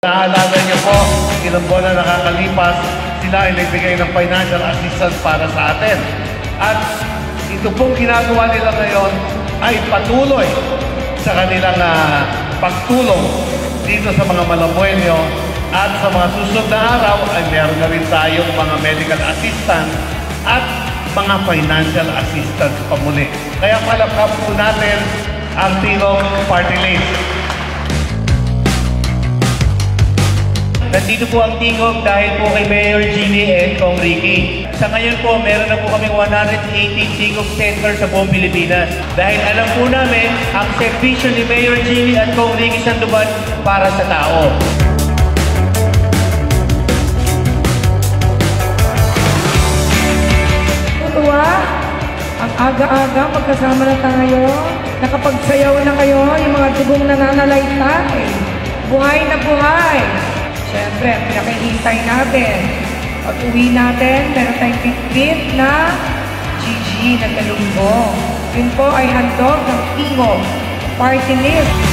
Naalala niyo po, ilang buwan na nakakalipas, sila ay nagbigay ng financial assistance para sa atin. At ito pong ginagawa nila ngayon ay patuloy sa kanilang pagtulong dito sa mga Malabueño. At sa mga susunod na araw ay meron na rin tayong mga medical assistance at mga financial assistance pa muli. Kaya palakap po natin ang Tingog Party List. Nandito po ang Tingog dahil po kay Mayor Gini and Kong Ricky. Sa ngayon po, meron na po kaming 118 Tingog Center sa buong Pilipinas. Dahil alam po namin ang servisyo ni Mayor Gini at Kong Ricky Sandoval para sa tao. Tuwa, ang aga-aga magkasama na tayo. Nakapagsayaw na kayo, yung mga dugong nananalaytay. Buhay na buhay. Siyempre, pinakihintay natin. Pag-uwi natin, meron tayong bit-bit na GG na talunggong. Yun po ay handog ng Tingog Party List.